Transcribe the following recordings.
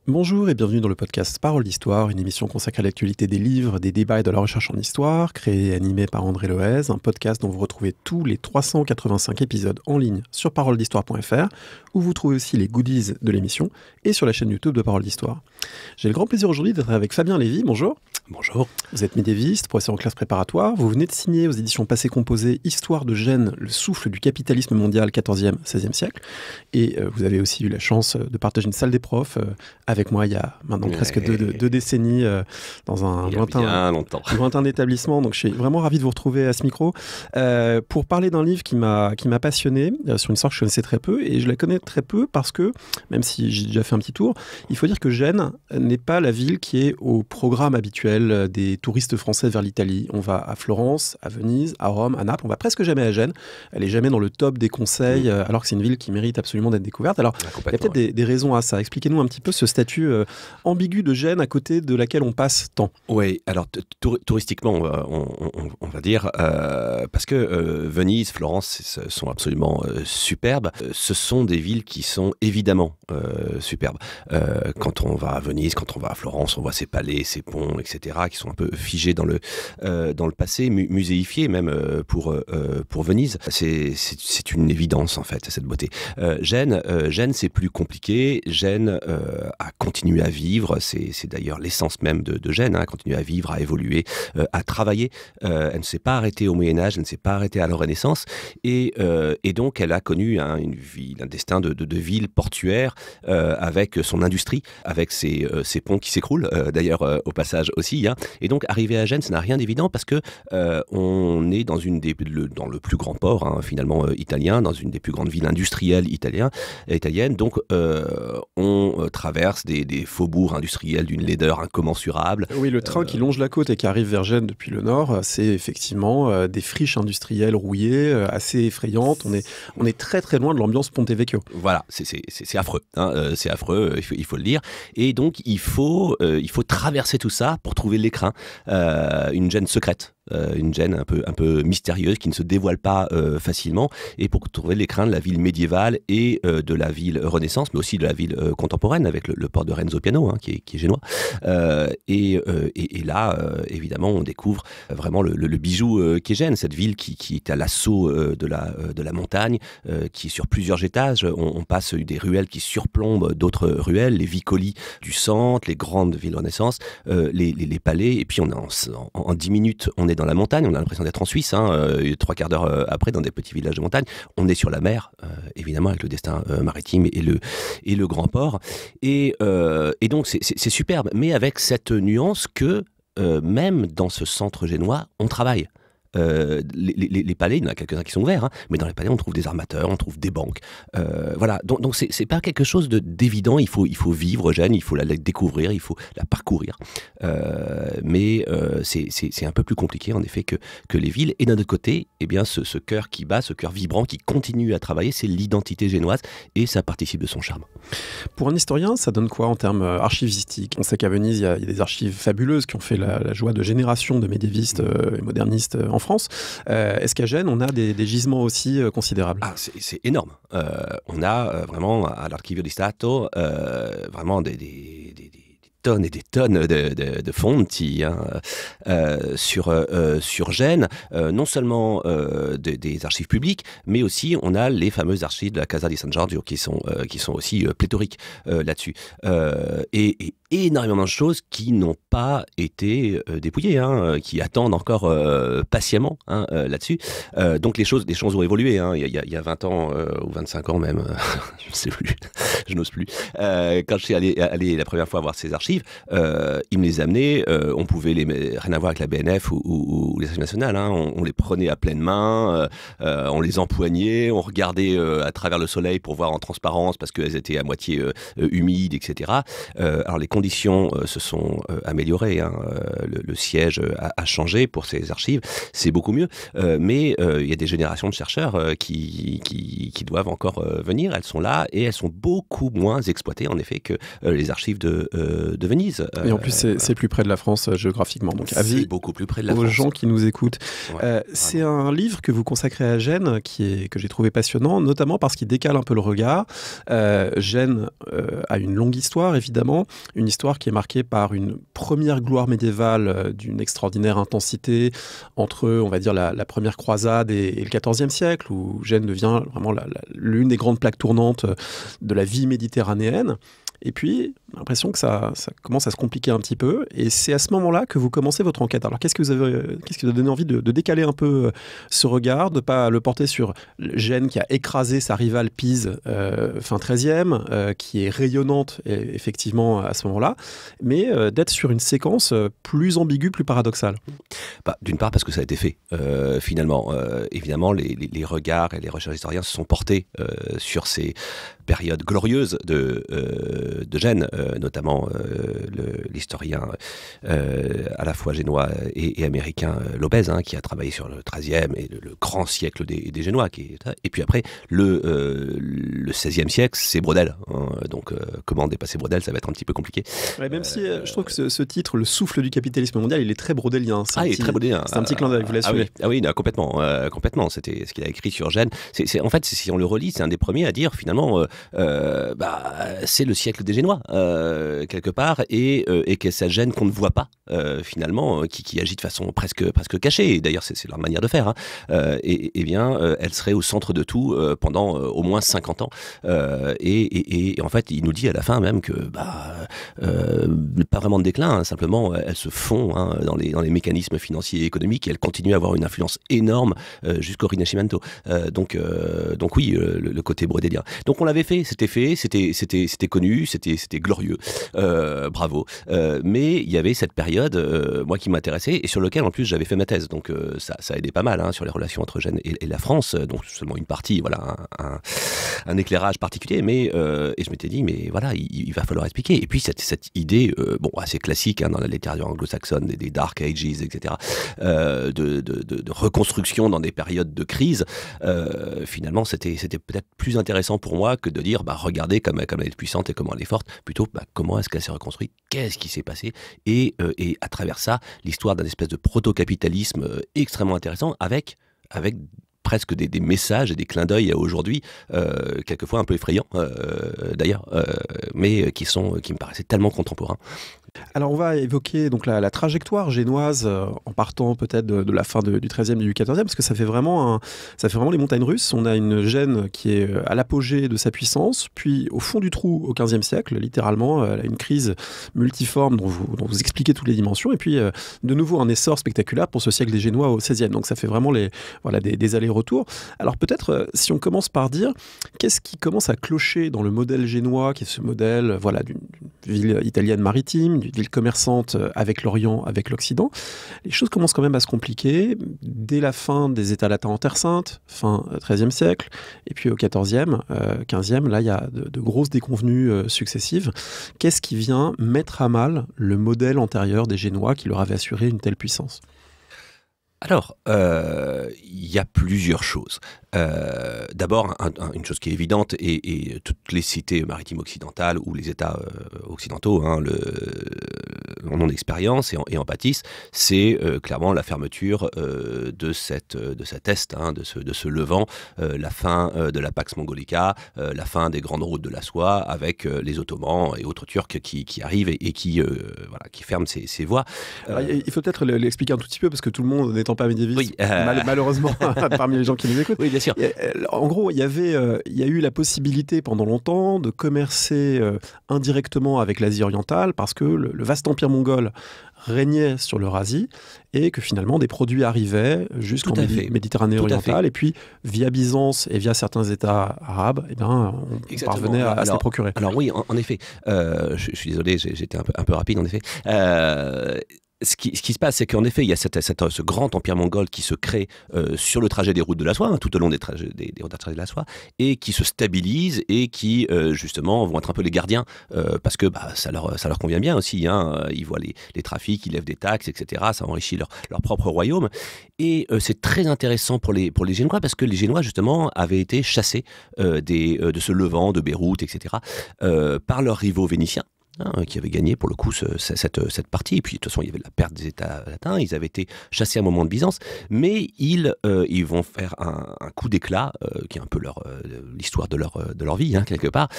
Bonjour et bienvenue dans le podcast Parole d'Histoire, une émission consacrée à l'actualité des livres, des débats et de la recherche en histoire, créée et animée par André Loez, un podcast dont vous retrouvez tous les 385 épisodes en ligne sur paroledhistoire.fr, où vous trouvez aussi les goodies de l'émission et sur la chaîne YouTube de Parole d'Histoire. J'ai le grand plaisir aujourd'hui d'être avec Fabien Lévy, bonjour. Bonjour. Vous êtes médiéviste, professeur en classe préparatoire, vous venez de signer aux éditions Passé Composé Histoire de Gênes, le souffle du capitalisme mondial 14e, 16e siècle, et vous avez aussi eu la chance de partager une salle des profs avec moi il y a maintenant presque deux décennies dans un lointain établissement. Donc je suis vraiment ravi de vous retrouver à ce micro pour parler d'un livre qui m'a passionné sur une histoire que je connaissais très peu, et je la connais très peu parce que, même si j'ai déjà fait un petit tour, il faut dire que Gênes n'est pas la ville qui est au programme habituel des touristes français vers l'Italie. On va à Florence, à Venise, à Rome, à Naples, on va presque jamais à Gênes. Elle est jamais dans le top des conseils, alors que c'est une ville qui mérite absolument d'être découverte. Alors, il y a peut-être des raisons à ça. Expliquez-nous un petit peu ce statut ambigu de Gênes à côté de laquelle on passe tant. Oui, alors touristiquement, on va dire, parce que Venise, Florence sont absolument superbes. Ce sont des villes qui sont évidemment superbes. Quand on va à Venise, quand on va à Florence, on voit ces palais, ces ponts, etc., qui sont un peu figés dans le passé, muséifiés même pour Venise. C'est une évidence en fait, cette beauté. Gênes, c'est plus compliqué. Gênes a continué à vivre, c'est d'ailleurs l'essence même de Gênes, hein, continuer à vivre, à évoluer, à travailler. Elle ne s'est pas arrêtée au Moyen-Âge, elle ne s'est pas arrêtée à la Renaissance, et donc elle a connu un destin de ville portuaire avec son industrie, avec ses ponts qui s'écroulent, d'ailleurs au passage aussi. Hein. Et donc arriver à Gênes, ça n'a rien d'évident parce que on est dans dans le plus grand port, hein, finalement italien, dans une des plus grandes villes industrielles italiennes. Donc on traverse des faubourgs industriels d'une laideur incommensurable. Oui, le train qui longe la côte et qui arrive vers Gênes depuis le nord, c'est effectivement des friches industrielles rouillées, assez effrayantes. On est très très loin de l'ambiance Ponte Vecchio. Voilà, c'est affreux, hein, c'est affreux, il faut le dire. Et donc il faut traverser tout ça pour trouver l'écrin, une Gênes secrète. Une Gênes un peu mystérieuse qui ne se dévoile pas facilement, et pour trouver l'écrin de la ville médiévale et de la ville Renaissance, mais aussi de la ville contemporaine avec le port de Renzo Piano, hein, qui est génois. Et là, évidemment, on découvre vraiment le bijou qu'est Gênes, cette ville qui est à l'assaut de la montagne, qui est sur plusieurs étages. On passe des ruelles qui surplombent d'autres ruelles, les vicoli du centre, les grandes villes Renaissance, les palais, et puis on est en 10 minutes, on est dans la montagne, on a l'impression d'être en Suisse, hein, 3/4 d'heure après, dans des petits villages de montagne. On est sur la mer, évidemment, avec le destin maritime et le grand port. Et donc, c'est superbe, mais avec cette nuance que, même dans ce centre génois, on travaille. Les palais, il y en a quelques-uns qui sont ouverts, hein, mais dans les palais, on trouve des armateurs, on trouve des banques. Voilà, donc c'est pas quelque chose d'évident. Il faut vivre Gênes, il faut la découvrir, il faut la parcourir. Mais c'est un peu plus compliqué, en effet, que les villes. Et d'un autre côté, eh bien, ce cœur qui bat, ce cœur vibrant, qui continue à travailler, c'est l'identité génoise, et ça participe de son charme. Pour un historien, ça donne quoi en termes archivistiques ? On sait qu'à Venise, il y a des archives fabuleuses qui ont fait la joie de générations de médiévistes et modernistes en France. Est-ce qu'à Gênes, on a des gisements aussi considérables ? Ah, c'est énorme. On a vraiment à l'Archivio di Stato vraiment des tonnes et des tonnes de fonti, hein, sur Gênes, non seulement des archives publiques, mais aussi on a les fameuses archives de la Casa di San Giorgio qui sont aussi pléthoriques là-dessus. Et énormément de choses qui n'ont pas été dépouillées, hein, qui attendent encore patiemment, hein, là-dessus. Donc les choses ont évolué, hein. Il y a 20 ans ou 25 ans même, je ne sais plus, je n'ose plus. Quand je suis allé la première fois voir ces archives, ils me les amenaient, on pouvait rien à voir avec la BNF ou les archives nationales, hein. On les prenait à pleine main, on les empoignait, on regardait à travers le soleil pour voir en transparence parce qu'elles étaient à moitié humides, etc. Alors les conditions se sont améliorées, hein. Le siège a changé pour ces archives, c'est beaucoup mieux, mais il y a des générations de chercheurs qui doivent encore venir, elles sont là et elles sont beaucoup moins exploitées en effet que les archives de de Venise. Et en plus, c'est plus près de la France géographiquement. Donc, c'est beaucoup plus près de la aux France. gens qui nous écoutent. C'est un livre que vous consacrez à Gênes que j'ai trouvé passionnant, notamment parce qu'il décale un peu le regard. Gênes a une longue histoire, évidemment, une histoire qui est marquée par une première gloire médiévale d'une extraordinaire intensité entre, on va dire, la première croisade et le XIVe siècle, où Gênes devient vraiment l'une des grandes plaques tournantes de la vie méditerranéenne. Et puis, j'ai l'impression que ça commence à se compliquer un petit peu. Et c'est à ce moment-là que vous commencez votre enquête. Alors, qu'est-ce qui vous a donné envie de décaler un peu ce regard, de ne pas le porter sur Gênes qui a écrasé sa rivale Pise fin 13e, qui est rayonnante effectivement à ce moment-là, mais d'être sur une séquence plus ambiguë, plus paradoxale? D'une part parce que ça a été fait, finalement. Évidemment, les regards et les recherches historiens se sont portés sur ces périodes glorieuses de Gênes, notamment l'historien à la fois génois et américain Lopez, qui a travaillé sur le XIIIe et le grand siècle des Génois. Et puis après, le XVIe siècle, c'est Braudel. Donc, comment dépasser Braudel, ça va être un petit peu compliqué. Ouais, même si je trouve que ce titre, Le souffle du capitalisme mondial, il est très brodélien. Il est très brodélien. C'est un petit clin d'œil, vous l'assumez. Oui, complètement. Complètement. C'était ce qu'il a écrit sur Gênes. En fait, si on le relit, c'est un des premiers à dire, finalement, c'est le siècle des Génois, quelque part, et que sa Gênes qu'on ne voit pas, finalement, qui agit de façon presque cachée, et d'ailleurs c'est leur manière de faire, et bien elle serait au centre de tout pendant au moins 50 ans, et en fait il nous dit à la fin même que pas vraiment de déclin, simplement elle se fond dans les mécanismes financiers et économiques, et elle continue à avoir une influence énorme jusqu'au Rinascimento, donc oui, le côté brodélien. Donc on l'avait c'était connu, c'était glorieux, bravo. Mais il y avait cette période, moi qui m'intéressait, et sur lequel en plus j'avais fait ma thèse, donc ça aidait pas mal sur les relations entre Gênes et la France, donc seulement une partie, voilà, un éclairage particulier, mais et je m'étais dit, mais voilà, il va falloir expliquer. Et puis cette idée, assez classique dans la littérature anglo-saxonne, des Dark Ages, etc., de reconstruction dans des périodes de crise, finalement c'était peut-être plus intéressant pour moi que de dire, regardez comme elle est puissante et comment elle est forte, plutôt comment est-ce qu'elle s'est reconstruite, qu'est-ce qui s'est passé, et à travers ça, l'histoire d'un espèce de proto-capitalisme extrêmement intéressant avec presque des messages et des clins d'œil à aujourd'hui, quelquefois un peu effrayants d'ailleurs, mais qui me paraissaient tellement contemporains. Alors on va évoquer donc la trajectoire génoise en partant peut-être de la fin du XIIIe et du XIVe, parce que ça fait vraiment les montagnes russes. On a une Gênes qui est à l'apogée de sa puissance, puis au fond du trou au XVe siècle, littéralement, elle a une crise multiforme dont vous expliquez toutes les dimensions, et puis de nouveau un essor spectaculaire pour ce siècle des Génois au XVIe. Donc ça fait vraiment des allers-retours. Alors peut-être, si on commence par dire, qu'est-ce qui commence à clocher dans le modèle génois, qui est ce modèle d'une ville italienne maritime, d'une ville commerçante avec l'Orient, avec l'Occident? Les choses commencent quand même à se compliquer dès la fin des États latins en Terre Sainte, fin XIIIe siècle, et puis au XIVe, XVe, là il y a de grosses déconvenues successives. Qu'est-ce qui vient mettre à mal le modèle antérieur des Génois qui leur avait assuré une telle puissance? Alors, il y a plusieurs choses. D'abord, une chose qui est évidente, et toutes les cités maritimes occidentales ou les États occidentaux en ont d'expérience et en pâtissent, c'est clairement la fermeture de cet est, de ce Levant, la fin de la Pax Mongolica, la fin des grandes routes de la soie, avec les Ottomans et autres Turcs qui arrivent et qui ferment ces voies. Il faut peut-être l'expliquer un tout petit peu, parce que tout le monde n'étant pas médiéviste, oui, malheureusement, parmi les gens qui nous écoutent. Oui, bien sûr. En gros, il y a eu la possibilité pendant longtemps de commercer indirectement avec l'Asie orientale, parce que le vaste empire mongol régnait sur l'Eurasie, et que finalement des produits arrivaient jusqu'en Méditerranée orientale, et puis via Byzance et via certains États arabes, on parvenait à se les procurer. Alors oui, en effet, je suis désolé, j'étais un peu rapide en effet. Ce qui se passe, c'est qu'en effet, il y a ce grand empire mongol qui se crée sur le trajet des routes de la soie, tout au long des routes de la soie, et qui se stabilise et qui, justement, vont être un peu les gardiens, parce que ça leur convient bien aussi. Ils voient les trafics, ils lèvent des taxes, etc. Ça enrichit leur propre royaume. Et c'est très intéressant pour les Génois, parce que les Génois, justement, avaient été chassés de ce Levant, de Beyrouth, etc., par leurs rivaux vénitiens. qui avait gagné pour le coup cette partie. Et puis de toute façon, il y avait la perte des États latins, ils avaient été chassés à un moment de Byzance, mais ils vont faire un coup d'éclat, qui est un peu l'histoire de leur vie, quelque part,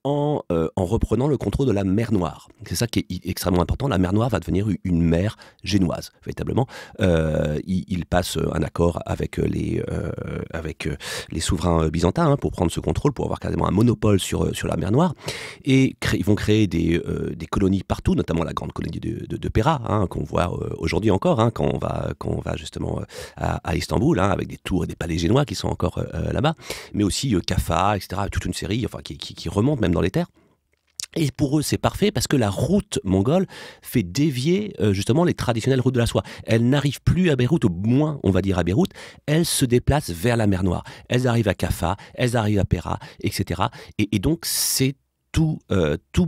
en reprenant le contrôle de la mer Noire. C'est ça qui est extrêmement important. La mer Noire va devenir une mer génoise, véritablement. Ils passent un accord avec les souverains byzantins pour prendre ce contrôle, pour avoir carrément un monopole sur la mer Noire. Et ils vont créer des colonies partout, notamment la grande colonie de Pera, qu'on voit aujourd'hui encore, quand on va justement à Istanbul, avec des tours et des palais génois qui sont encore là-bas, mais aussi Kaffa, etc., toute une série qui remonte même dans les terres. Et pour eux, c'est parfait parce que la route mongole fait dévier justement les traditionnelles routes de la soie. Elles n'arrivent plus à Beyrouth, au moins on va dire à Beyrouth, elles se déplacent vers la mer Noire. Elles arrivent à Kaffa, elles arrivent à Pera, etc. Et donc c'est tout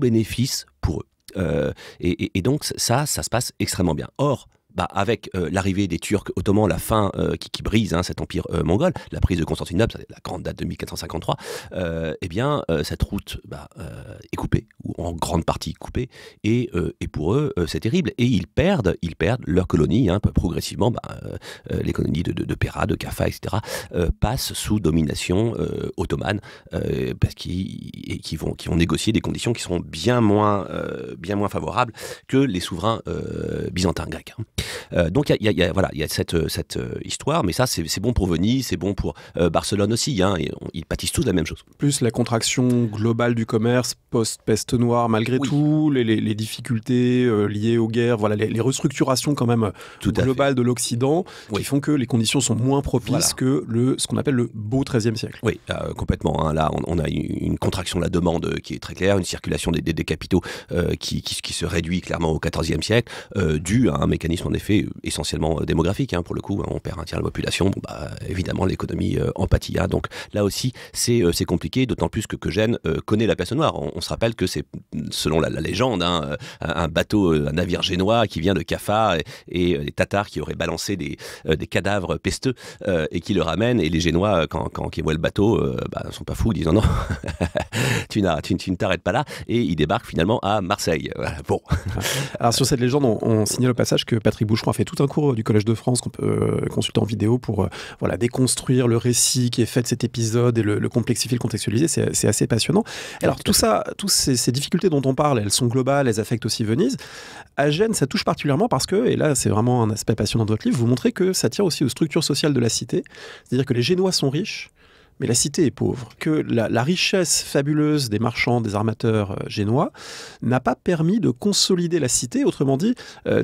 bénéfice pour eux. Et donc ça se passe extrêmement bien. Or, avec l'arrivée des Turcs ottomans, la fin qui brise cet empire mongol, la prise de Constantinople, la grande date de 1453, cette route est coupée, ou en grande partie coupée, et pour eux, c'est terrible. Et ils perdent leur colonie, progressivement, les colonies de Pera, de Kaffa, etc., passent sous domination ottomane, parce qu'ils vont négocier des conditions qui sont bien moins favorables que les souverains byzantins grecs. Donc il y a cette histoire, mais ça c'est bon pour Venise, c'est bon pour Barcelone aussi, et ils pâtissent tous de la même chose. Plus la contraction globale du commerce post-peste noire, malgré tout, les difficultés liées aux guerres, les restructurations quand même globales de l'Occident, qui font que les conditions sont moins propices que ce qu'on appelle le beau XIIIe siècle. Oui, complètement. Là, on a une contraction de la demande qui est très claire, une circulation des capitaux qui se réduit clairement au XIVe siècle, dû à un mécanisme en effet essentiellement démographique, pour le coup, on perd un tiers de la population, évidemment l'économie en pâtit. Donc là aussi c'est compliqué, d'autant plus que Gênes connaît la peste noire. On se rappelle que c'est, selon la légende, un navire génois qui vient de Kaffa et des Tatars qui auraient balancé des cadavres pesteux et qui le ramènent, et les Génois quand ils voient le bateau ne sont pas fous, disant non tu ne t'arrêtes pas là, et ils débarquent finalement à Marseille. Bon. Alors sur cette légende, on signale au passage que Patrick Boucheron a fait tout un cours du Collège de France qu'on peut consulter en vidéo pour déconstruire le récit qui est fait de cet épisode et le complexifier, le contextualiser. C'est assez passionnant. Alors toutes ces difficultés dont on parle, elles sont globales, elles affectent aussi Venise. À Gênes, ça touche particulièrement parce que, et là c'est vraiment un aspect passionnant de votre livre, vous montrez que ça tient aussi aux structures sociales de la cité. C'est-à-dire que les Génois sont riches, mais la cité est pauvre. Que la richesse fabuleuse des marchands, des armateurs génois n'a pas permis de consolider la cité. Autrement dit,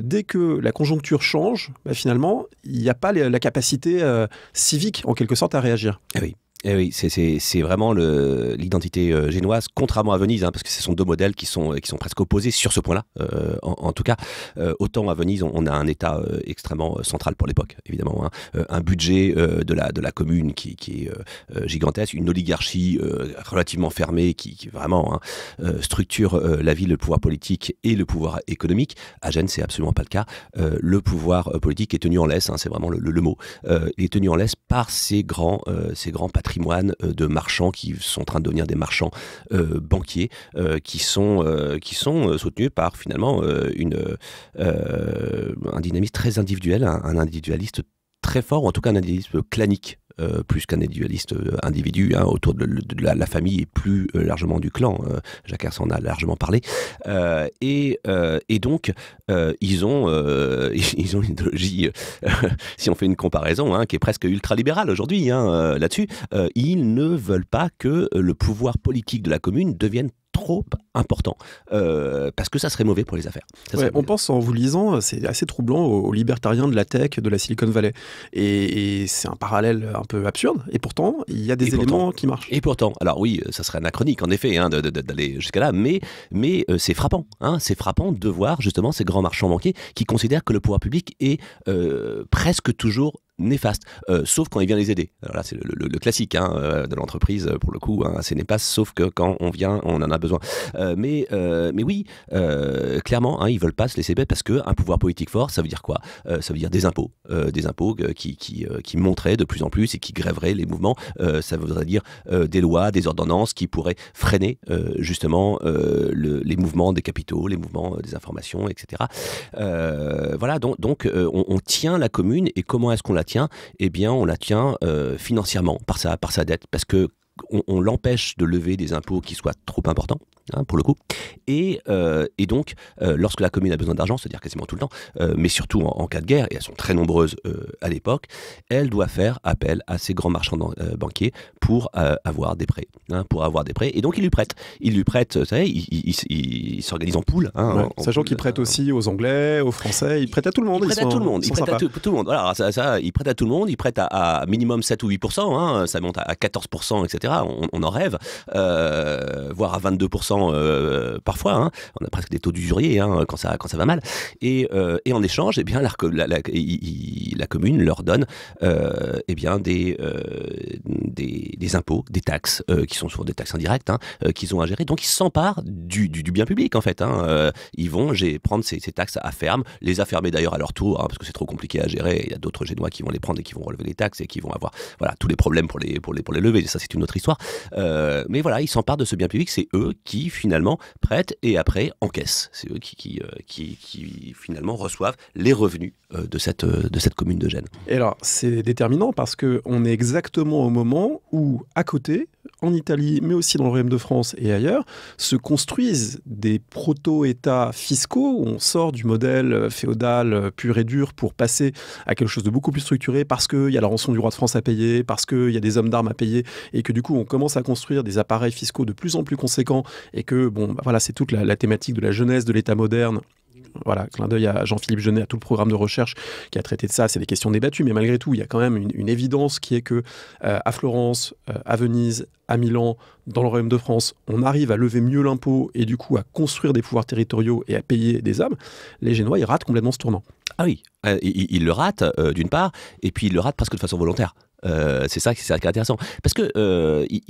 dès que la conjoncture change, finalement, il n'y a pas la capacité civique, en quelque sorte, à réagir. Ah oui. Eh oui, c'est vraiment l'identité génoise, contrairement à Venise, parce que ce sont deux modèles qui sont presque opposés sur ce point-là. En tout cas, autant à Venise, on a un État extrêmement central pour l'époque, évidemment, un budget de la commune qui est gigantesque, une oligarchie relativement fermée qui vraiment structure la ville, le pouvoir politique et le pouvoir économique. À Gênes, c'est absolument pas le cas. Le pouvoir politique est tenu en laisse, c'est vraiment le mot. Il est tenu en laisse par ces grands patrimoine de marchands qui sont en train de devenir des marchands banquiers qui sont soutenus par finalement un dynamisme très individuel, un individualiste très fort, ou en tout cas un individualisme clanique. Plus qu'un individualiste individu, autour de la famille et plus largement du clan. Jacques Hersan en a largement parlé. Et donc, ils ont une idéologie, si on fait une comparaison, qui est presque ultralibérale aujourd'hui, là-dessus. Ils ne veulent pas que le pouvoir politique de la commune devienne trop important, parce que ça serait mauvais pour les affaires. On pense, en vous lisant, c'est assez troublant aux libertariens de la tech, de la Silicon Valley. Et c'est un parallèle un peu absurde, et pourtant, il y a des éléments qui marchent. Et pourtant, alors oui, ça serait anachronique, en effet, d'aller jusqu'à là, mais c'est frappant. C'est frappant de voir, justement, ces grands marchands banquiers qui considèrent que le pouvoir public est presque toujours néfaste, sauf quand il vient les aider. Alors là, c'est le classique de l'entreprise, pour le coup, c'est néfaste, sauf que quand on vient, on en a besoin. Mais oui, clairement, ils veulent pas se laisser bête parce qu'un pouvoir politique fort, ça veut dire quoi? Ça veut dire des impôts qui monteraient de plus en plus et qui grèveraient les mouvements. Ça voudrait dire des lois, des ordonnances qui pourraient freiner justement les mouvements des capitaux, les mouvements des informations, etc. Voilà, donc on tient la commune, et comment est-ce qu'on la tient? Eh bien, on la tient financièrement, par sa dette, parce que on l'empêche de lever des impôts qui soient trop importants, pour le coup. Et donc, lorsque la commune a besoin d'argent, c'est-à-dire quasiment tout le temps, mais surtout en cas de guerre, et elles sont très nombreuses à l'époque, elle doit faire appel à ces grands marchands banquiers pour avoir des prêts. Et donc, ils lui prêtent, vous savez, ils s'organisent en pool. Sachant qu'ils prêtent aussi aux Anglais, aux Français, ils prêtent à tout le monde. Ils prêtent à tout le monde. Voilà, ils prêtent à tout le monde, ils prêtent à minimum 7 ou 8%, ça monte à 14%, etc. On en rêve, voire à 22% parfois. On a presque des taux d'usurier quand ça va mal. Et en échange, eh bien, la commune leur donne des impôts, des taxes, qui sont souvent des taxes indirectes, qu'ils ont à gérer. Donc ils s'emparent du bien public, en fait. Ils vont prendre ces taxes à ferme, les affermer d'ailleurs à leur tour, parce que c'est trop compliqué à gérer. Il y a d'autres Génois qui vont les prendre et qui vont relever les taxes et qui vont avoir tous les problèmes pour les lever. Ça, c'est une autre histoire. Mais voilà, ils s'emparent de ce bien public. C'est eux qui finalement prêtent et après encaissent. C'est eux qui finalement reçoivent les revenus de cette commune de Gênes. Et alors, c'est déterminant parce qu'on est exactement au moment où, à côté, en Italie, mais aussi dans le Royaume de France et ailleurs, se construisent des proto-États fiscaux où on sort du modèle féodal pur et dur pour passer à quelque chose de beaucoup plus structuré, parce qu'il y a la rançon du roi de France à payer, parce qu'il y a des hommes d'armes à payer, et que du coup on commence à construire des appareils fiscaux de plus en plus conséquents, et que c'est toute la thématique de la jeunesse de l'État moderne. Voilà, clin d'œil à Jean-Philippe Jeunet, à tout le programme de recherche qui a traité de ça. C'est des questions débattues, mais malgré tout, il y a quand même une évidence qui est que à Florence, à Venise, à Milan, dans le Royaume de France, on arrive à lever mieux l'impôt et du coup à construire des pouvoirs territoriaux et à payer des hommes. Les Génois, ils ratent complètement ce tournant. Ah oui, ils le ratent d'une part, et puis ils le ratent presque de façon volontaire. C'est ça qui est intéressant, parce que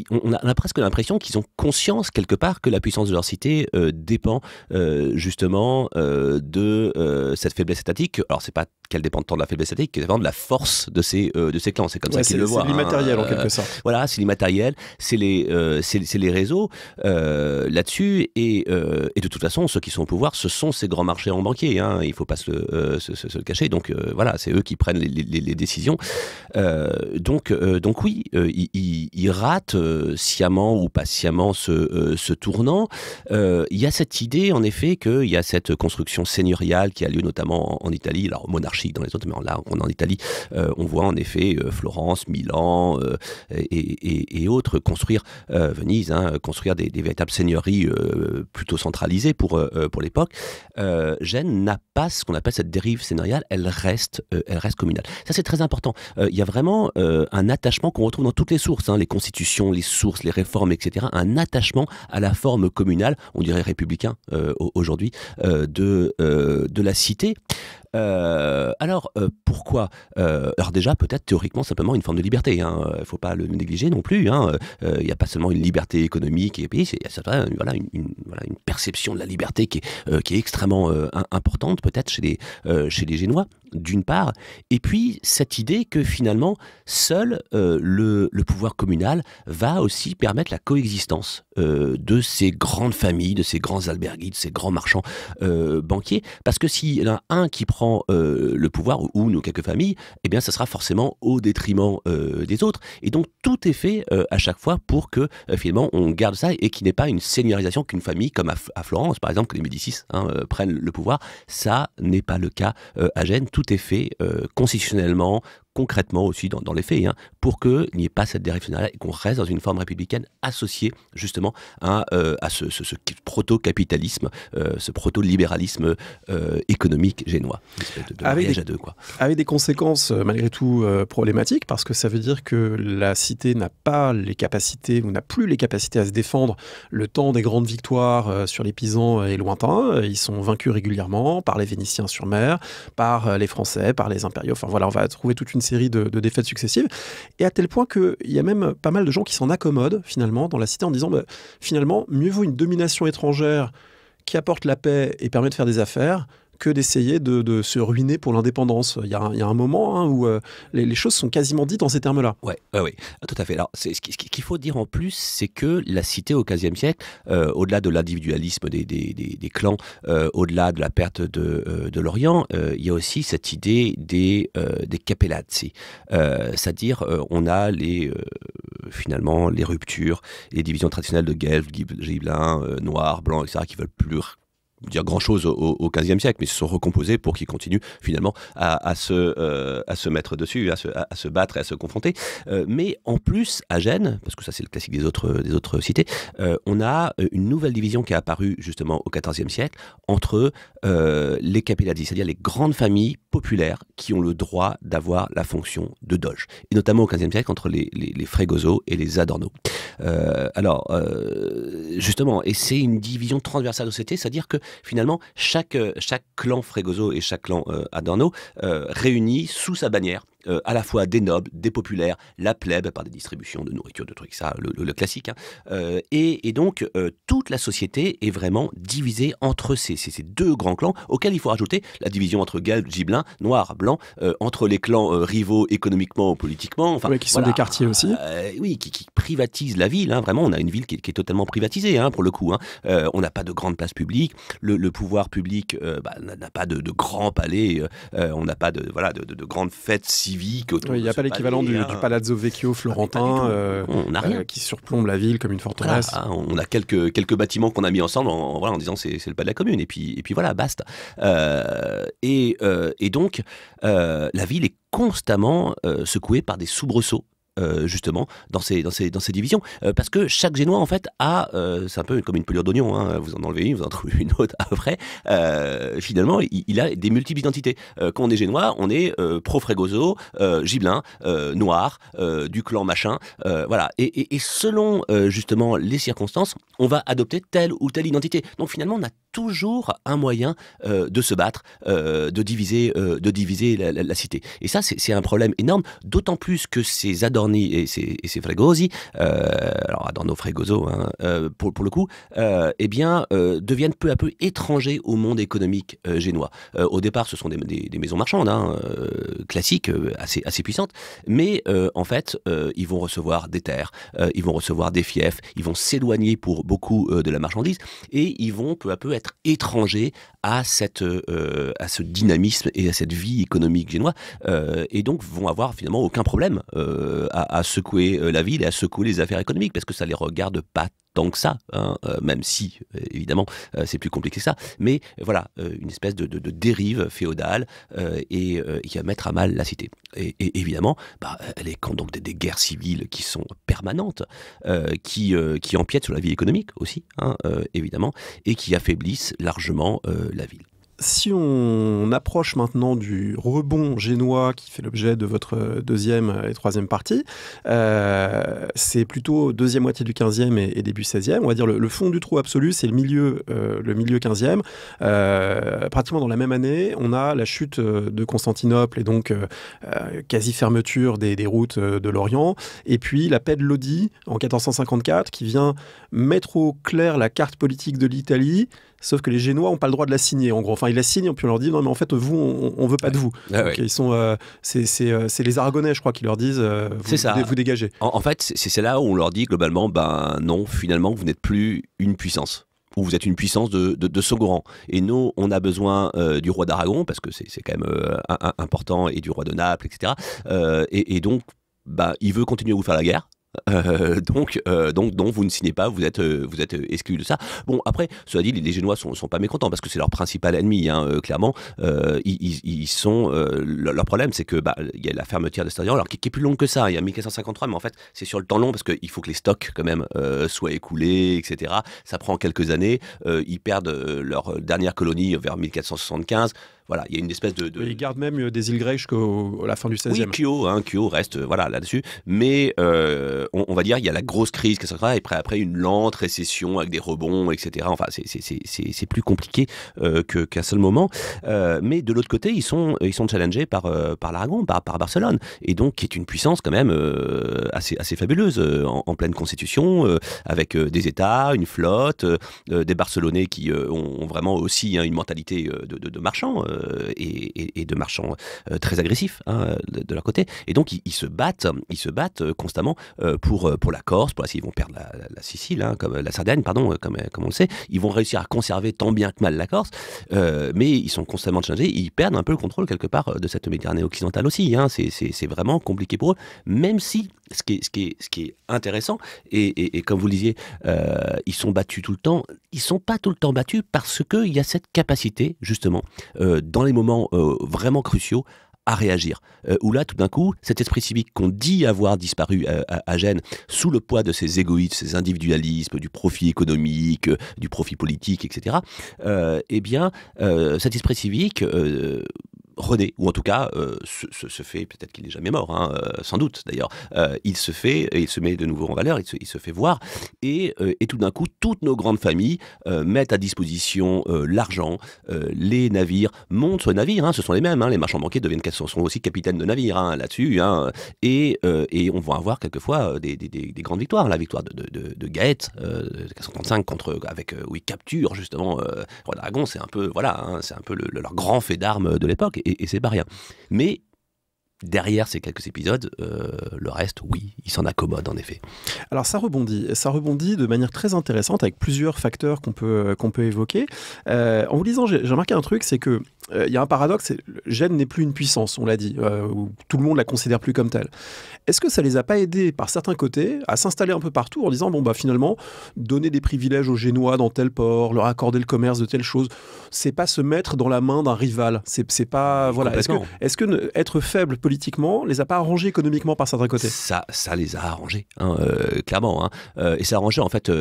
on a presque l'impression qu'ils ont conscience quelque part que la puissance de leur cité dépend justement de cette faiblesse étatique. Alors c'est pas qu'elle dépend tant de la faiblesse étatique, qu'elle dépend de la force de ces clans. C'est comme ça qu'ils le voient. C'est l'immatériel en quelque sorte. Voilà, c'est l'immatériel, c'est les réseaux là-dessus, et de toute façon ceux qui sont au pouvoir, ce sont ces grands marchands banquiers. Il faut pas se le cacher. Donc voilà, c'est eux qui prennent les décisions. Donc oui, ils ratent sciemment ou pas sciemment ce tournant. Il y a cette idée, en effet, qu'il y a cette construction seigneuriale qui a lieu notamment en Italie, alors monarchique dans les autres, mais là, on est en Italie, on voit en effet Florence, Milan et autres construire, Venise, construire des véritables seigneuries plutôt centralisées pour l'époque. Gênes n'a pas ce qu'on appelle cette dérive seigneuriale, elle reste communale. Ça, c'est très important. Il y a vraiment un attachement qu'on retrouve dans toutes les sources, les constitutions, les sources, les réformes, etc. Un attachement à la forme communale, on dirait républicain aujourd'hui, de la cité. Alors, pourquoi alors déjà, peut-être théoriquement, simplement une forme de liberté. Il ne faut pas le négliger non plus. Il n'y a pas seulement une liberté économique, il y a une perception de la liberté qui est extrêmement importante, peut-être chez les Génois, d'une part. Et puis, cette idée que finalement, seul le pouvoir communal va aussi permettre la coexistence de ces grandes familles, de ces grands alberguis, de ces grands marchands banquiers. Parce que s'il y en a un qui prend le pouvoir, ou nos quelques familles, eh bien ça sera forcément au détriment des autres. Et donc tout est fait à chaque fois pour que finalement on garde ça, et qu'il n'y ait pas une seigneurisation, qu'une famille comme à Florence par exemple, que les Médicis prennent le pouvoir. Ça n'est pas le cas à Gênes. Tout est fait constitutionnellement, concrètement aussi dans les faits, pour qu'il n'y ait pas cette dérive seigneuriale et qu'on reste dans une forme républicaine associée justement à ce proto-capitalisme, ce proto-libéralisme économique génois. Avec des conséquences malgré tout problématiques, parce que ça veut dire que la cité n'a pas les capacités, ou n'a plus les capacités à se défendre. Le temps des grandes victoires sur les Pisans est lointain. Ils sont vaincus régulièrement par les Vénitiens sur mer, par les Français, par les impériaux. Enfin voilà, on va trouver toute une série de défaites successives, et à tel point qu'il y a même pas mal de gens qui s'en accommodent finalement dans la cité en disant finalement mieux vaut une domination étrangère qui apporte la paix et permet de faire des affaires que d'essayer de se ruiner pour l'indépendance. Il y a un moment où les choses sont quasiment dites en ces termes-là. Ouais, tout à fait. Alors, ce qu'il faut dire en plus, c'est que la cité au XVe siècle, au-delà de l'individualisme des clans, au-delà de la perte de l'Orient, il y a aussi cette idée des capellazzi. C'est-à-dire, on a finalement les ruptures, les divisions traditionnelles de guelfes, gibelins, noirs, blancs, etc., qui veulent plus dire grand chose au XVe siècle, mais se sont recomposés pour qu'ils continuent finalement à se mettre dessus, à se battre et à se confronter. Mais en plus, à Gênes, parce que ça c'est le classique des autres cités, on a une nouvelle division qui est apparue justement au XIVe siècle entre les capellazzi, c'est-à-dire les grandes familles populaires qui ont le droit d'avoir la fonction de doge, et notamment au XVe siècle entre les Fregoso et les Adorno. Justement, et c'est une division transversale de société, c'est-à-dire que finalement, chaque clan Fregoso et chaque clan Adorno réunit sous sa bannière à la fois des nobles, des populaires, la plèbe par des distributions de nourriture, de trucs, ça, le classique. Et donc, toute la société est vraiment divisée entre ces deux grands clans, auxquels il faut rajouter la division entre guelfes, gibelins, noirs, blancs, entre les clans rivaux économiquement ou politiquement. Enfin, qui sont des quartiers aussi. Oui, qui privatisent la ville. Vraiment, on a une ville qui est totalement privatisée, pour le coup. On n'a pas de grandes places publiques. Le pouvoir public n'a pas de grands palais. On n'a pas de grandes fêtes civiques. Il n'y a pas l'équivalent du Palazzo Vecchio florentin on n'a rien. Qui surplombe la ville comme une forteresse. Voilà, on a quelques bâtiments qu'on a mis ensemble en disant c'est le palais de la commune. Et puis voilà, basta. Et donc, la ville est constamment secouée par des soubresauts. Justement dans ces divisions, parce que chaque Génois en fait a, c'est un peu comme une pelure d'oignon, vous en enlevez une, vous en trouvez une autre après, finalement il a des multiples identités. Quand on est Génois, on est pro-Fregoso, gibelin, noir, du clan machin, voilà, et selon justement les circonstances, on va adopter telle ou telle identité. Donc finalement on a toujours un moyen de se battre, de diviser la cité. Et ça c'est un problème énorme, d'autant plus que ces Adorni et ces Fregosi, alors Adorno Fregoso, pour le coup, deviennent peu à peu étrangers au monde économique génois. Au départ, ce sont des maisons marchandes, classiques, assez puissantes, mais en fait, ils vont recevoir des terres, ils vont recevoir des fiefs, ils vont s'éloigner pour beaucoup de la marchandise, et ils vont peu à peu être étrangers à ce dynamisme et à cette vie économique génois, et donc vont avoir finalement aucun problème à secouer la ville et à secouer les affaires économiques, parce que ça les regarde pas tant que ça, même si, évidemment, c'est plus compliqué que ça. Mais voilà, une espèce de dérive féodale et qui va mettre à mal la cité. Et évidemment, elle est donc des guerres civiles qui sont permanentes, qui empiètent sur la vie économique aussi, évidemment, et qui affaiblissent largement la ville. Si on approche maintenant du rebond génois qui fait l'objet de votre deuxième et troisième partie, c'est plutôt deuxième moitié du 15e et début 16e. On va dire le fond du trou absolu, c'est le milieu 15e. Pratiquement dans la même année, on a la chute de Constantinople et donc quasi-fermeture des routes de l'Orient. Et puis la paix de Lodi en 1454 qui vient mettre au clair la carte politique de l'Italie. Sauf que les Génois n'ont pas le droit de la signer, en gros. Enfin, ils la signent, puis on leur dit non, mais en fait, vous, on veut pas de vous. Donc, ils sont, c'est les Aragonais, je crois, qui leur disent vous dégagez. En fait, c'est là où on leur dit globalement, non, finalement, vous n'êtes plus une puissance. Ou vous êtes une puissance de second rang. Et nous, on a besoin du roi d'Aragon, parce que c'est quand même important, et du roi de Naples, etc. Et donc, il veut continuer à vous faire la guerre. Donc, vous ne signez pas, vous êtes exclu de ça. Bon, après, cela dit, les Génois sont pas mécontents parce que c'est leur principal ennemi, clairement. Ils sont leur problème, c'est que il y a la fermeture de Stadion, alors qui est plus longue que ça. Il y a 1453, mais en fait, c'est sur le temps long parce qu'il faut que les stocks quand même soient écoulés, etc. Ça prend quelques années. Ils perdent leur dernière colonie vers 1475. voilà, il y a une espèce de... Ils gardent même des îles grecques jusqu'à la fin du 16e. Oui, Kyo reste voilà, là-dessus. Mais on va dire il y a la grosse crise, et après une lente récession avec des rebonds, etc. Enfin, c'est plus compliqué qu'un seul moment. Mais de l'autre côté, ils sont challengés par l'Aragon, par Barcelone. Et donc, qui est une puissance quand même assez fabuleuse, en pleine constitution, avec des États, une flotte, des Barcelonais qui ont vraiment aussi une mentalité de marchands et de marchands très agressifs de leur côté. Et donc, ils se battent constamment pour la Corse. S'ils vont perdre la Sicile, comme la Sardaigne, pardon, comme on le sait, ils vont réussir à conserver tant bien que mal la Corse, mais ils sont constamment challengés. Ils perdent un peu le contrôle quelque part de cette Méditerranée occidentale aussi. C'est vraiment compliqué pour eux, même si ce qui est intéressant, et comme vous le disiez, ils sont battus tout le temps. Ils sont pas tout le temps battus parce qu'il y a cette capacité, justement, dans les moments vraiment cruciaux, à réagir. Où là, tout d'un coup, cet esprit civique qu'on dit avoir disparu à Gênes, sous le poids de ces égoïsmes, ces individualismes, du profit économique, du profit politique, etc., cet esprit civique... renaît, ou en tout cas se fait, peut-être qu'il n'est jamais mort, sans doute d'ailleurs, il se met de nouveau en valeur, il se fait voir, et tout d'un coup, toutes nos grandes familles mettent à disposition l'argent, les navires, montent sur les navires, ce sont les mêmes, les marchands banquiers sont aussi capitaines de navires là-dessus, et on va avoir quelquefois des grandes victoires, la victoire de Gaète, de 1435, où ils capturent justement Roi d'Aragon, c'est un peu, leur grand fait d'armes de l'époque, et c'est pas rien. Mais derrière ces quelques épisodes, le reste, oui, il s'en accommode en effet. Alors ça rebondit de manière très intéressante avec plusieurs facteurs qu'on peut évoquer. En vous lisant, j'ai remarqué un truc, c'est que il y a un paradoxe, Gênes n'est plus une puissance, on l'a dit, où tout le monde la considère plus comme telle. Est-ce que ça les a pas aidés par certains côtés à s'installer un peu partout en disant finalement donner des privilèges aux Génois dans tel port, leur accorder le commerce de telle chose, c'est pas se mettre dans la main d'un rival, c'est pas voilà. Est-ce que être faible politiquement les a pas arrangés économiquement par certains côtés? Ça les a arrangés, clairement, et ça a arrangé en fait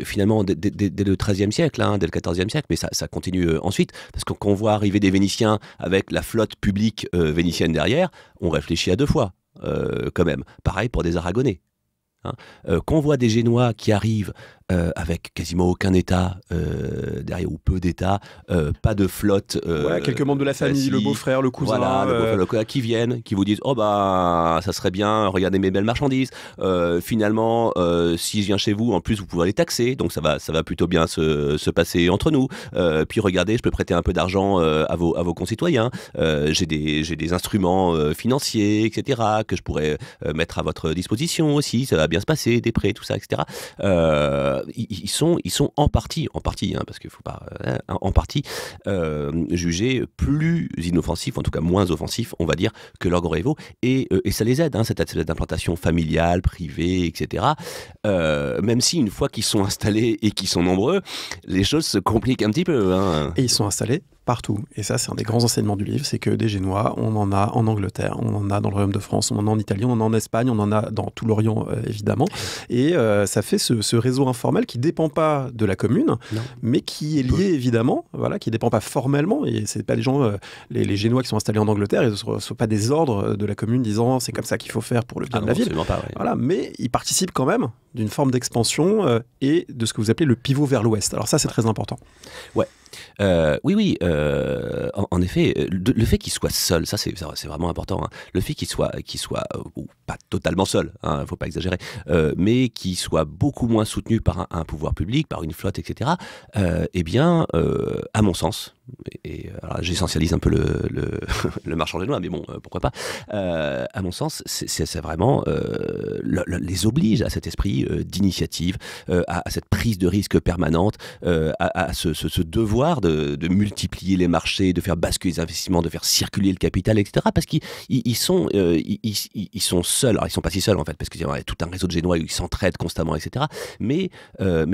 finalement dès le XIIIe siècle, dès le XIVe siècle, mais ça continue ensuite, parce que quand on voit arriver des Vénitiens avec la flotte publique vénitienne derrière, on réfléchit à deux fois, quand même. Pareil pour des Aragonais. Qu'on voit des Génois qui arrivent avec quasiment aucun État derrière, ou peu d'États, pas de flotte. Quelques membres de la famille, le beau-frère, le cousin. Voilà, le beau-frère, qui viennent, qui vous disent ça serait bien, regardez mes belles marchandises. Finalement, si je viens chez vous, en plus, vous pouvez les taxer, donc ça va plutôt bien se passer entre nous. Puis regardez, je peux prêter un peu d'argent à vos concitoyens. J'ai des instruments financiers, etc., que je pourrais mettre à votre disposition aussi. Ça va bien se passer, des prêts, tout ça, etc. Ils sont en partie, parce qu'il faut pas, en partie jugés plus inoffensifs, en tout cas moins offensifs, on va dire, que leurs grands rivaux, et ça les aide, cette implantation familiale, privée, etc. Même si une fois qu'ils sont installés et qu'ils sont nombreux, les choses se compliquent un petit peu. Et ils sont installés partout. Et ça, c'est un des grands enseignements du livre, c'est que des Génois, on en a en Angleterre, on en a dans le Royaume de France, on en a en Italie, on en a en Espagne, on en a dans tout l'Orient, évidemment. Et ça fait ce réseau informel qui ne dépend pas de la commune, mais qui est lié, évidemment, qui ne dépend pas formellement. Et ce n'est pas les gens, les Génois qui sont installés en Angleterre, ils ne reçoivent pas des ordres de la commune disant c'est comme ça qu'il faut faire pour le bien de la ville. Pas, ouais. Mais ils participent quand même d'une forme d'expansion et de ce que vous appelez le pivot vers l'ouest. Alors ça, c'est très important. Ouais. Oui. En effet, le fait qu'il soit seul, ça c'est vraiment important. Le fait qu'il soit pas totalement seul, faut pas exagérer, mais qu'il soit beaucoup moins soutenu par un pouvoir public, par une flotte, etc. À mon sens, et alors j'essentialise un peu le marchand génois, mais bon, pourquoi pas. À mon sens, c'est vraiment les oblige à cet esprit d'initiative, à cette prise de risque permanente, à ce devoir de multiplier les marchés, de faire basculer les investissements, de faire circuler le capital, etc. Parce qu'ils sont seuls. Alors ils sont pas si seuls en fait, parce qu'il y a tout un réseau de Génois où ils s'entraident constamment, etc. Mais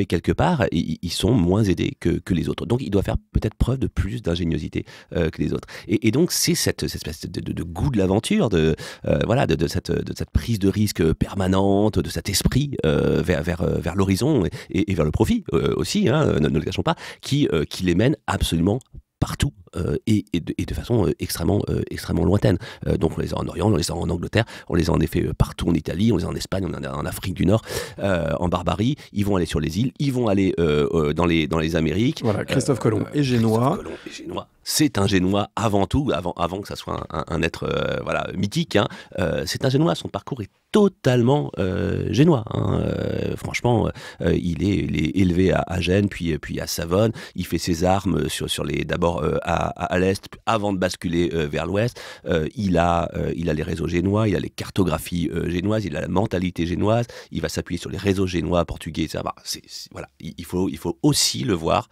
quelque part, ils sont moins aidés que les autres. Donc ils doivent faire peut-être preuve de plus d'ingéniosité que les autres. Et donc c'est cette espèce de goût de l'aventure, de cette prise de risque permanente, de cet esprit vers l'horizon et vers le profit aussi, ne le cachons pas, qui les mène absolument partout et de façon extrêmement lointaine. Donc on les a en Orient, on les a en Angleterre, on les a en effet partout en Italie, on les a en Espagne, on en a en Afrique du Nord, en Barbarie. Ils vont aller sur les îles, ils vont aller dans les Amériques. Voilà, Christophe Colomb est génois. C'est un Génois avant tout, avant que ça soit un être mythique. Hein. C'est un Génois, son parcours est totalement génois. Hein. Franchement, il est élevé à Gênes, puis à Savone. Il fait ses armes d'abord à l'est, avant de basculer vers l'ouest. Il a les réseaux génois, il a les cartographies génoises, il a la mentalité génoise. Il va s'appuyer sur les réseaux génois, portugais, etc. Voilà, il faut aussi le voir.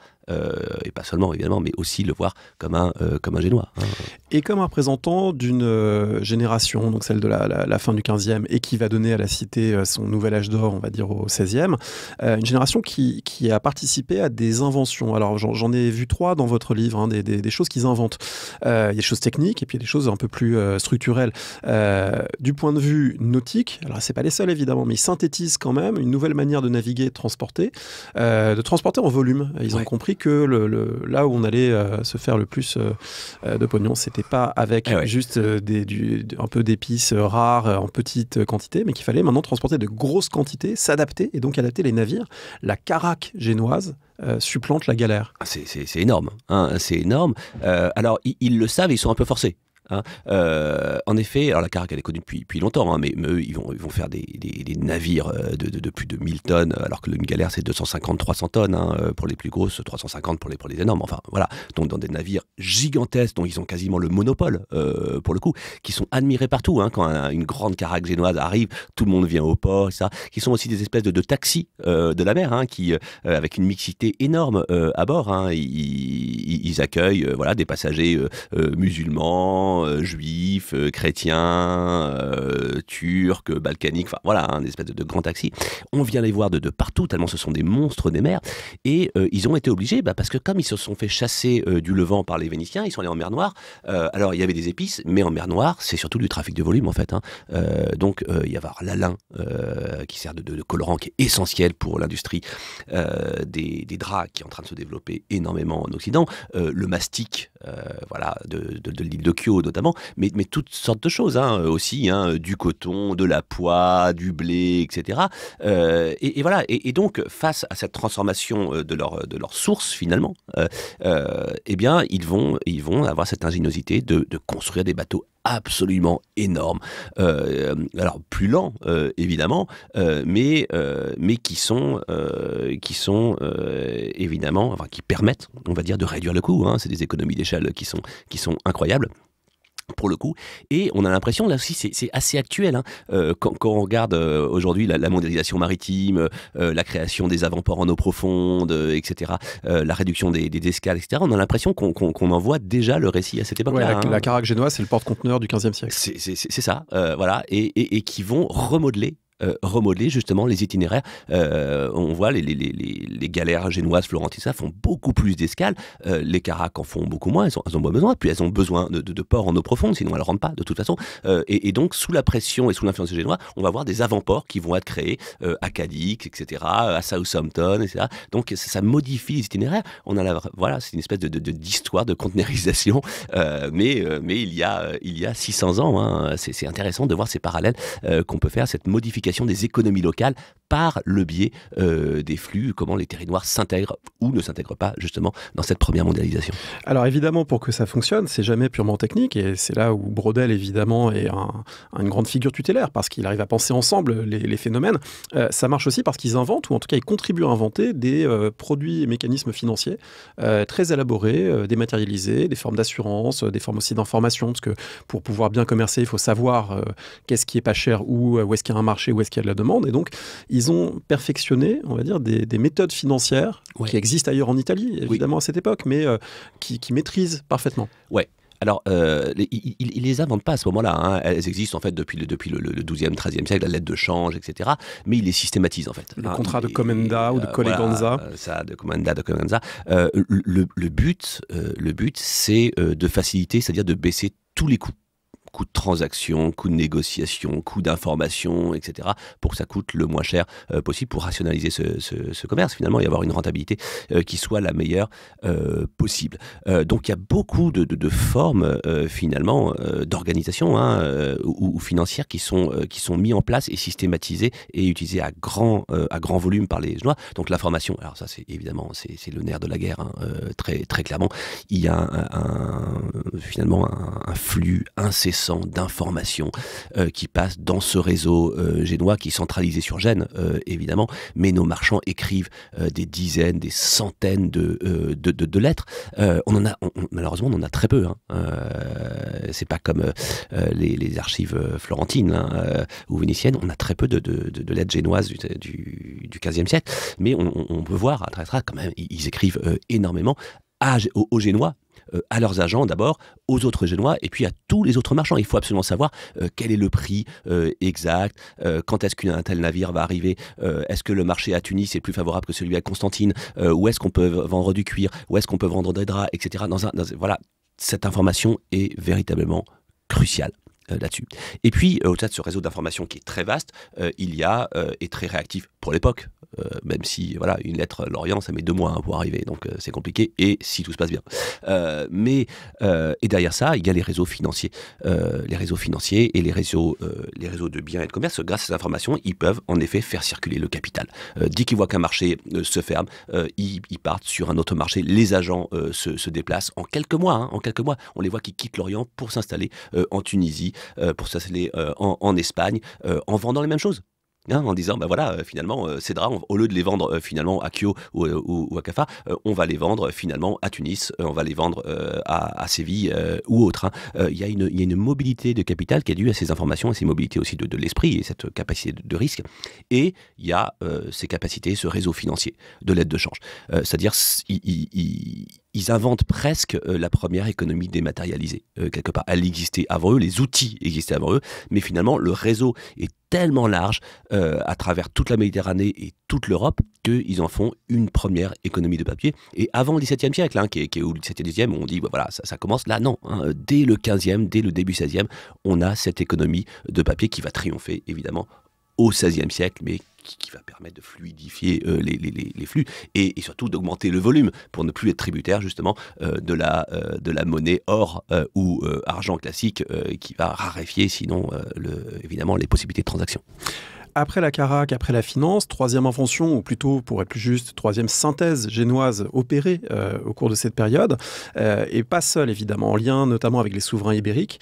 Et pas seulement évidemment, mais aussi le voir comme un Génois. Hein. Et comme représentant d'une génération, donc celle de la fin du 15e, et qui va donner à la cité son nouvel âge d'or, on va dire au 16e, une génération qui a participé à des inventions. Alors j'en ai vu 3 dans votre livre, hein, des choses qu'ils inventent. Il y a des choses techniques et puis il y a des choses un peu plus structurelles. Du point de vue nautique, alors c'est pas les seuls évidemment, mais ils synthétisent quand même une nouvelle manière de naviguer, de transporter en volume. Ils ont compris que là où on allait se faire le plus de pognon, c'était pas avec juste un peu d'épices rares en petite quantité, mais qu'il fallait maintenant transporter de grosses quantités, s'adapter et donc adapter les navires. La caraque génoise supplante la galère. C'est énorme, hein, c'est énorme. Alors ils le savent, ils sont un peu forcés. Hein. En effet, alors la caraque elle est connue depuis longtemps, hein, mais eux ils vont faire des navires de plus de 1000 tonnes, alors que une galère c'est 250-300 tonnes, hein, pour les plus grosses, 350 pour les énormes, enfin voilà, donc dans des navires gigantesques dont ils ont quasiment le monopole pour le coup, qui sont admirés partout, hein, quand une grande caraque génoise arrive, tout le monde vient au port, etc. Qui sont aussi des espèces de taxis de la mer, hein, qui avec une mixité énorme à bord, hein, ils accueillent des passagers musulmans, juifs, chrétiens, turcs, balkaniques, enfin voilà, un espèce de grand taxi. On vient les voir de partout, tellement ce sont des monstres des mers. Et ils ont été obligés, parce que comme ils se sont fait chasser du Levant par les Vénitiens, ils sont allés en mer Noire. Alors il y avait des épices, mais en mer Noire, c'est surtout du trafic de volume en fait. Hein. Donc il y a l'alun qui sert de colorant, qui est essentiel pour l'industrie des draps, qui est en train de se développer énormément en Occident. Le mastic, de l'île de Kyo notamment, mais toutes sortes de choses, hein, aussi, hein, du coton, de la poix, du blé, etc. Et voilà. Et donc, face à cette transformation de leur source, finalement, eh bien, ils vont avoir cette ingéniosité de construire des bateaux absolument énormes, alors plus lents évidemment, mais qui sont évidemment, enfin qui permettent, on va dire, de réduire le coût. Hein. C'est des économies d'échelle qui sont incroyables. Pour le coup, et on a l'impression, là aussi, c'est assez actuel, hein, quand on regarde aujourd'hui la mondialisation maritime, la création des avant-ports en eau profonde, etc., la réduction des escales, etc., on a l'impression qu'on en voit déjà le récit à cette époque-là. La caraque génoise, c'est le porte-conteneur du XVe siècle. C'est ça, voilà, et qui vont remodeler justement les itinéraires. On voit les galères génoises, florentines, ça font beaucoup plus d'escales. Les caraques en font beaucoup moins, elles ont moins besoin. Puis elles ont besoin de ports en eau profonde, sinon elles ne rentrent pas de toute façon. Et donc sous la pression et sous l'influence des Génois, on va voir des avant-ports qui vont être créés à Cadix, etc., à Southampton, etc. Donc ça modifie les itinéraires. On a c'est une espèce d'histoire de conteneurisation, mais il y a 600 ans. Hein, c'est intéressant de voir ces parallèles qu'on peut faire, cette modification des économies locales par le biais des flux, comment les territoires s'intègrent ou ne s'intègrent pas justement dans cette première mondialisation. Alors évidemment, pour que ça fonctionne, c'est jamais purement technique, et c'est là où Braudel évidemment est une grande figure tutélaire, parce qu'il arrive à penser ensemble les phénomènes. Ça marche aussi parce qu'ils inventent, ou en tout cas ils contribuent à inventer des produits et mécanismes financiers très élaborés, dématérialisés, des formes d'assurance, des formes aussi d'information, parce que pour pouvoir bien commercer, il faut savoir qu'est-ce qui est pas cher, où est-ce qu'il y a un marché, où est-ce qu'il y a de la demande. Et donc, ils ont perfectionné, on va dire, des méthodes financières qui existent ailleurs en Italie, évidemment, à cette époque, mais qui maîtrisent parfaitement. Ouais. Alors, ils les inventent pas à ce moment-là. Hein. Elles existent en fait depuis le 12e, 13e siècle, la lettre de change, etc. Mais ils les systématisent en fait. Le contrat de Commenda ou de Colleganza. De Commenda, de Colleganza. Le but, c'est de faciliter, c'est-à-dire de baisser tous les coûts coût de transaction, coût de négociation, coût d'information, etc., pour que ça coûte le moins cher possible pour rationaliser ce commerce finalement et avoir une rentabilité qui soit la meilleure possible. Donc il y a beaucoup de formes finalement d'organisation ou financières qui sont mis en place et systématisées et utilisées à grand volume par les Génois. Donc l'information, alors ça c'est évidemment c'est le nerf de la guerre, très, très clairement. Il y a finalement un flux incessant d'informations qui passe dans ce réseau génois qui est centralisé sur Gênes, évidemment, mais nos marchands écrivent des dizaines, des centaines de lettres. Malheureusement, on en a très peu. C'est pas comme les archives florentines ou vénitiennes. On a très peu de lettres génoises du XVe siècle, mais on peut voir à travers ça quand même, ils écrivent énormément aux Génois, à leurs agents d'abord, aux autres Génois et puis à tous les autres marchands. Il faut absolument savoir quel est le prix exact, quand est-ce qu'un tel navire va arriver, est-ce que le marché à Tunis est plus favorable que celui à Constantine, où est-ce qu'on peut vendre du cuir, où est-ce qu'on peut vendre des draps, etc. Voilà, cette information est véritablement cruciale là-dessus. Et puis, au-delà de ce réseau d'information qui est très vaste, il y a, et très réactif pour l'époque, même si voilà, une lettre Lorient, ça met 2 mois pour arriver, donc c'est compliqué, et si tout se passe bien. Et derrière ça, il y a les réseaux financiers. Les réseaux financiers et les réseaux de biens et de commerce, grâce à ces informations, ils peuvent en effet faire circuler le capital. Dès qu'ils voient qu'un marché se ferme, ils partent sur un autre marché. Les agents se déplacent en quelques mois. On les voit qui quittent l'Orient pour s'installer en Tunisie, pour s'installer en Espagne, en vendant les mêmes choses. En disant, finalement, ces draps, au lieu de les vendre finalement à Kyo ou à Kaffa, on va les vendre finalement à Tunis, on va les vendre à Séville ou autre. Il y a une mobilité de capital qui est due à ces informations, et ces mobilités aussi de l'esprit et cette capacité de risque. Et il y a ces capacités, ce réseau financier de l'aide de change. C'est-à-dire, ils inventent presque la première économie dématérialisée, quelque part. Elle existait avant eux, les outils existaient avant eux, mais finalement, le réseau est tellement large à travers toute la Méditerranée et toute l'Europe qu'ils en font une première économie de papier. Et avant le XVIIe siècle, qui est au XVIIe, XVIIIe, on dit, ça commence là. Non, dès le XVe, dès le début XVIe, on a cette économie de papier qui va triompher, évidemment, au XVIe siècle, mais qui va permettre de fluidifier les flux et surtout d'augmenter le volume pour ne plus être tributaire justement de la monnaie or ou argent classique qui va raréfier sinon évidemment les possibilités de transaction. Après la caraque, après la finance, troisième invention, ou plutôt, pour être plus juste, troisième synthèse génoise opérée au cours de cette période, et pas seule évidemment, en lien notamment avec les souverains ibériques,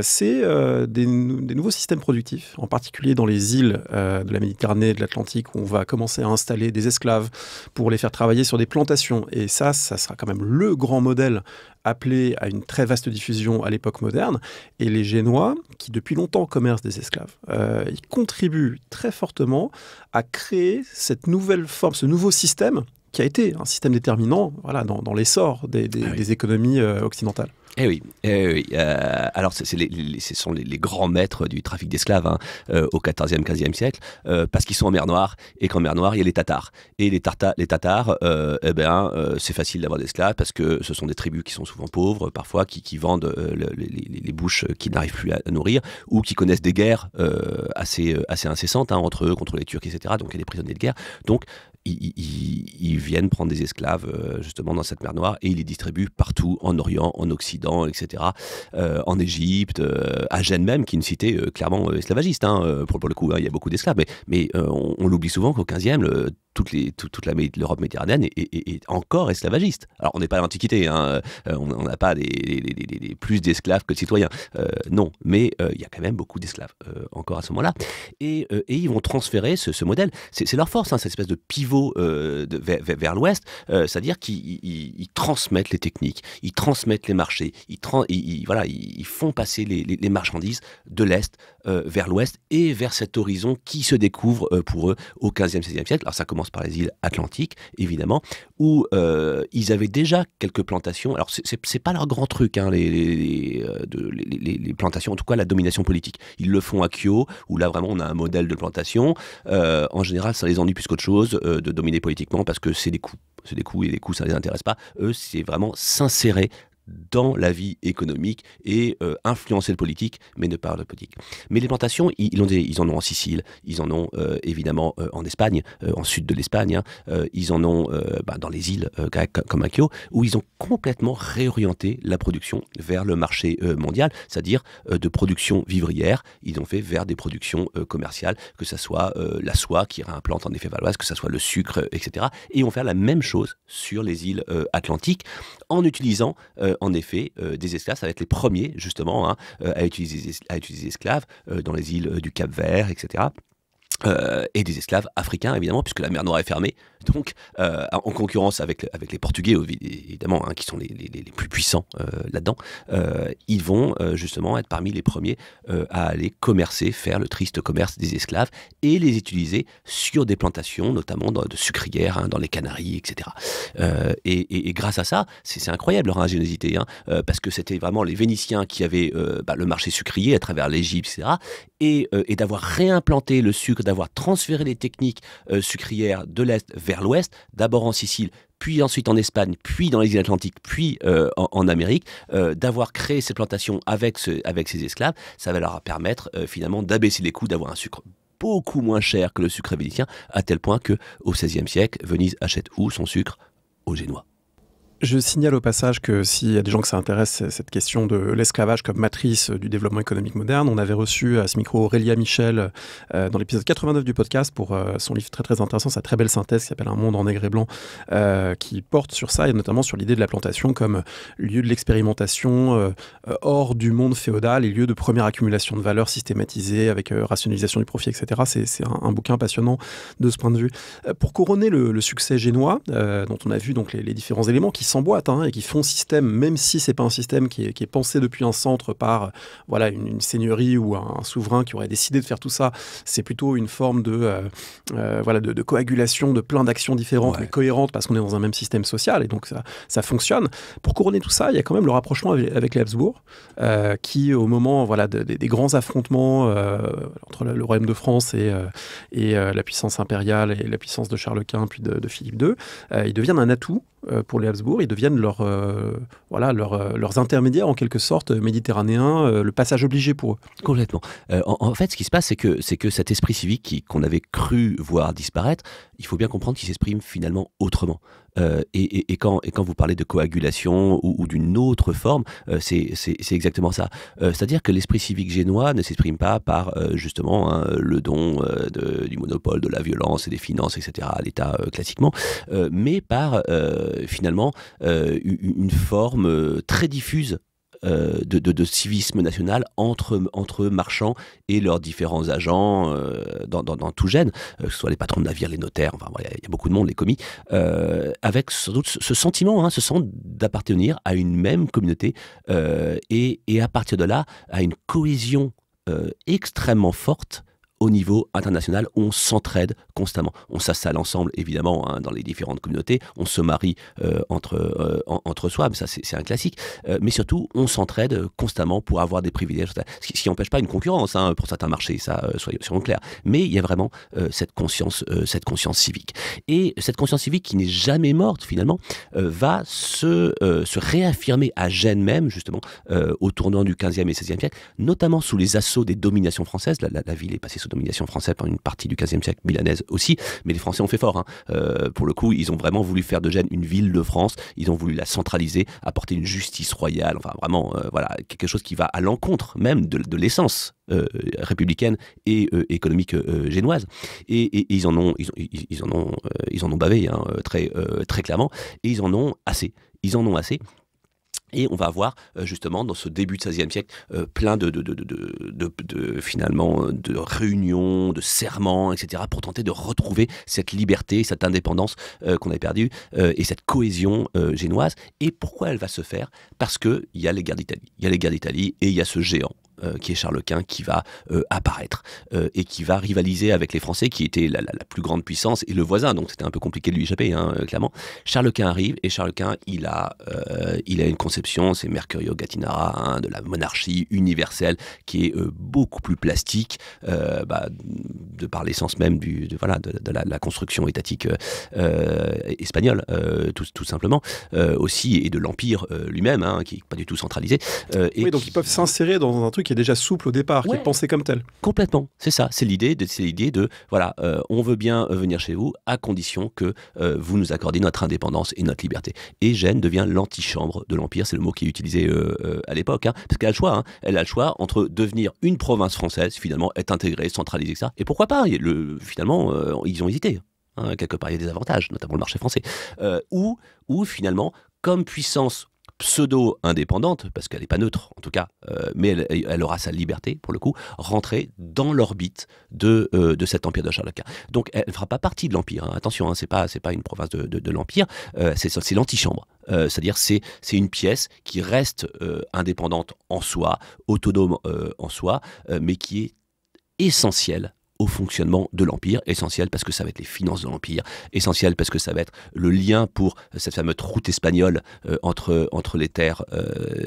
c'est des nouveaux systèmes productifs, en particulier dans les îles de la Méditerranée et de l'Atlantique, où on va commencer à installer des esclaves pour les faire travailler sur des plantations. Et ça sera quand même le grand modèle appelé à une très vaste diffusion à l'époque moderne. Et les Génois, qui depuis longtemps commercent des esclaves, ils contribuent très fortement à créer cette nouvelle forme, ce nouveau système qui a été un système déterminant dans l'essor des économies occidentales. Eh oui. Alors ce sont les grands maîtres du trafic d'esclaves au XIVe, XVe siècle, parce qu'ils sont en mer Noire, et qu'en mer Noire, il y a les Tatars. Et les Tatars, c'est facile d'avoir des esclaves, parce que ce sont des tribus qui sont souvent pauvres, parfois, qui vendent les bouches qu'ils n'arrivent plus à nourrir, ou qui connaissent des guerres assez incessantes entre eux, contre les Turcs, etc. Donc il y a des prisonniers de guerre. Donc ils viennent prendre des esclaves justement dans cette mer Noire et ils les distribuent partout en Orient, en Occident, etc. En Égypte, à Gênes même, qui est une cité clairement esclavagiste. Pour le coup, il y a beaucoup d'esclaves, mais on l'oublie souvent qu'au XVe, toute l'Europe méditerranéenne est encore esclavagiste. Alors on n'est pas à l'Antiquité, on n'a pas plus d'esclaves que de citoyens, non, mais il y a quand même beaucoup d'esclaves encore à ce moment-là. Et ils vont transférer ce modèle, c'est leur force, cette espèce de pivot vers l'ouest, c'est-à-dire qu'ils transmettent les techniques, ils transmettent les marchés, ils font passer les marchandises de l'est vers l'ouest et vers cet horizon qui se découvre pour eux au XVe, XVIe siècle. Alors ça commence par les îles Atlantiques, évidemment, où ils avaient déjà quelques plantations. Alors c'est pas leur grand truc, les plantations, en tout cas la domination politique. Ils le font à Kyo, où là vraiment on a un modèle de plantation. En général, ça les ennuie plus qu'autre chose de dominer politiquement, parce que c'est des coûts. Et les coûts, ça les intéresse pas. Eux, c'est vraiment s'insérer dans la vie économique et influencer le politique, mais ne pas le politique. Mais les plantations, ils en ont en Sicile, ils en ont évidemment en Espagne, en sud de l'Espagne, ils en ont dans les îles grecques comme à Kio, où ils ont complètement réorienté la production vers le marché mondial, c'est-à-dire de production vivrière, ils ont fait vers des productions commerciales, que ce soit la soie qui réimplante en effet valoise, que ce soit le sucre, etc. Et ils vont faire la même chose sur les îles atlantiques, en utilisant en effet des esclaves. Ça va être les premiers justement à utiliser des esclaves dans les îles du Cap-Vert, etc. Et des esclaves africains évidemment, puisque la mer Noire est fermée, donc en concurrence avec les Portugais évidemment, qui sont les plus puissants là-dedans, ils vont justement être parmi les premiers à aller commercer, faire le triste commerce des esclaves et les utiliser sur des plantations, notamment de sucrières, dans les Canaries, etc. Et grâce à ça, c'est incroyable leur ingéniosité, parce que c'était vraiment les Vénitiens qui avaient le marché sucrier à travers l'Égypte, etc. Et d'avoir réimplanté le sucre, d'avoir transféré les techniques sucrières de l'Est vers l'Ouest, d'abord en Sicile, puis ensuite en Espagne, puis dans les îles Atlantiques, puis en Amérique, d'avoir créé ces plantations avec ces esclaves, ça va leur permettre finalement d'abaisser les coûts, d'avoir un sucre beaucoup moins cher que le sucre vénitien, à tel point qu'au XVIe siècle, Venise achète où son sucre? Aux Génois. Je signale au passage que s'il y a des gens que ça intéresse, cette question de l'esclavage comme matrice du développement économique moderne, on avait reçu à ce micro Aurélia Michel dans l'épisode 89 du podcast pour son livre très très intéressant, sa très belle synthèse qui s'appelle Un monde en nègre et blanc, qui porte sur ça et notamment sur l'idée de la plantation comme lieu de l'expérimentation hors du monde féodal et lieu de première accumulation de valeur systématisée avec rationalisation du profit, etc. C'est un bouquin passionnant de ce point de vue. Pour couronner le succès génois, dont on a vu donc les différents éléments qui s'emboîtent et qui font système, même si c'est pas un système qui est pensé depuis un centre par une seigneurie ou un souverain qui aurait décidé de faire tout ça. C'est plutôt une forme de coagulation de plein d'actions différentes, mais cohérentes parce qu'on est dans un même système social et donc ça fonctionne. Pour couronner tout ça, il y a quand même le rapprochement avec les Habsbourg, qui au moment des grands affrontements entre le royaume de France et la puissance impériale et la puissance de Charles Quint puis de Philippe II, ils deviennent un atout pour les Habsbourg, ils deviennent leurs intermédiaires en quelque sorte méditerranéens, le passage obligé pour eux. Complètement. En fait, ce qui se passe, c'est que cet esprit civique qu'on avait cru voir disparaître, il faut bien comprendre qu'il s'exprime finalement autrement. Et quand vous parlez de coagulation ou d'une autre forme, c'est exactement ça. C'est-à-dire que l'esprit civique génois ne s'exprime pas par justement le don du monopole de la violence et des finances, etc. à l'État classiquement, mais par finalement une forme très diffuse de civisme national entre marchands et leurs différents agents dans tout gène, que ce soit les patrons de navires, les notaires, enfin il y a beaucoup de monde, les commis, avec sans doute ce sentiment, ce sens d'appartenir à une même communauté et à partir de là, à une cohésion extrêmement forte au niveau international, on s'entraide constamment. On s'installe ensemble, évidemment, dans les différentes communautés. On se marie entre soi, mais ça, c'est un classique. Mais surtout, on s'entraide constamment pour avoir des privilèges. Ce qui n'empêche pas une concurrence pour certains marchés, ça, soyons clairs. Mais il y a vraiment cette conscience civique. Et cette conscience civique qui n'est jamais morte, finalement, va se réaffirmer à Gênes même, justement, au tournant du 15e et 16e siècle, notamment sous les assauts des dominations françaises. La ville est passée sous domination française pendant une partie du 15e siècle, milanaise aussi, mais les Français ont fait fort. Pour le coup, ils ont vraiment voulu faire de Gênes une ville de France, ils ont voulu la centraliser, apporter une justice royale, enfin vraiment, quelque chose qui va à l'encontre même de l'essence républicaine et économique génoise. Et ils en ont bavé très clairement, et ils en ont assez. Et on va avoir justement dans ce début de XVIe siècle plein finalement de réunions, de serments, etc. pour tenter de retrouver cette liberté, cette indépendance qu'on avait perdue et cette cohésion génoise. Et pourquoi elle va se faire? Parce qu'il y a les guerres d'Italie. Il y a les guerres d'Italie et il y a ce géant qui est Charles Quint, qui va apparaître et qui va rivaliser avec les Français, qui étaient la plus grande puissance et le voisin, donc c'était un peu compliqué de lui échapper, clairement. Charles Quint arrive, et Charles Quint, il a une conception, c'est Mercurio Gattinara, de la monarchie universelle, qui est beaucoup plus plastique, de par l'essence même de la construction étatique espagnole, tout simplement, aussi, et de l'Empire lui-même, qui n'est pas du tout centralisé. Oui, donc ils peuvent s'insérer dans un truc qui est déjà souple au départ, qui est pensé comme tel. Complètement, c'est ça, c'est l'idée de voilà, on veut bien venir chez vous à condition que vous nous accordiez notre indépendance et notre liberté. Et Gênes devient l'antichambre de l'Empire, c'est le mot qui est utilisé à l'époque, parce qu'elle a le choix, elle a le choix entre devenir une province française, finalement, être intégrée, centralisée, ça, et pourquoi pas, finalement, ils ont hésité. Quelque part, il y a des avantages, notamment le marché français, ou finalement, comme puissance pseudo-indépendante, parce qu'elle n'est pas neutre en tout cas, mais elle aura sa liberté pour le coup, rentrer dans l'orbite de cet empire de Charles Quint. Donc elle ne fera pas partie de l'empire, attention, c'est pas une province de l'empire, c'est l'antichambre, c'est-à-dire c'est une pièce qui reste indépendante en soi, autonome en soi, mais qui est essentielle au fonctionnement de l'Empire, essentiel parce que ça va être les finances de l'Empire, essentiel parce que ça va être le lien pour cette fameuse route espagnole entre les terres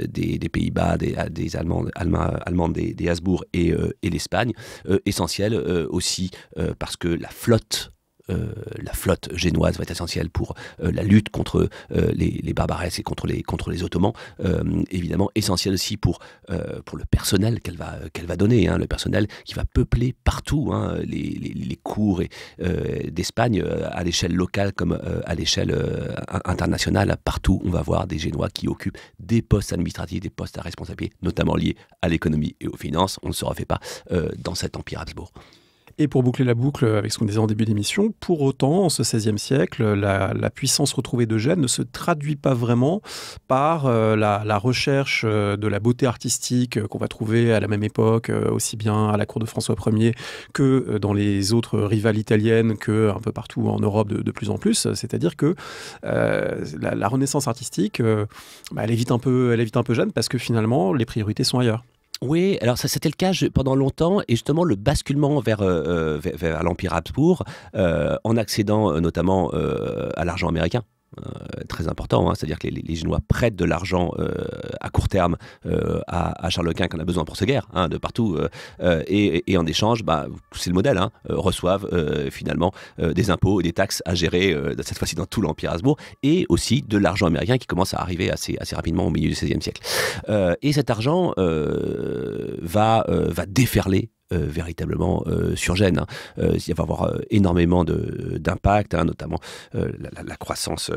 des Pays-Bas, des Allemandes, des Habsbourg et l'Espagne, essentiel aussi parce que la flotte génoise va être essentielle pour la lutte contre les barbaresses et contre les Ottomans, évidemment essentielle aussi pour le personnel qu'elle va donner, le personnel qui va peupler partout les cours d'Espagne, à l'échelle locale comme à l'échelle internationale. Partout on va voir des Génois qui occupent des postes administratifs, des postes à responsabilité, notamment liés à l'économie et aux finances. On ne se refait pas dans cet empire Habsbourg. Et pour boucler la boucle avec ce qu'on disait en début d'émission, pour autant, en ce XVIe siècle, la puissance retrouvée de Gênes ne se traduit pas vraiment par la recherche de la beauté artistique qu'on va trouver à la même époque, aussi bien à la cour de François Ier que dans les autres rivales italiennes, qu'un peu partout en Europe de plus en plus. C'est-à-dire que la renaissance artistique, elle évite un peu Gênes parce que finalement, les priorités sont ailleurs. Oui, alors ça c'était le cas pendant longtemps, et justement le basculement vers l'Empire Habsbourg, en accédant notamment à l'argent américain. Très important, c'est-à-dire que les Génois prêtent de l'argent à court terme à Charles Quint, qui en a besoin pour ses guerres, de partout, et en échange, c'est le modèle, reçoivent finalement des impôts et des taxes à gérer, cette fois-ci dans tout l'Empire Habsbourg, et aussi de l'argent américain qui commence à arriver assez rapidement au milieu du XVIe siècle. Et cet argent va déferler véritablement sur Gênes. Il va y avoir énormément d'impact, notamment la croissance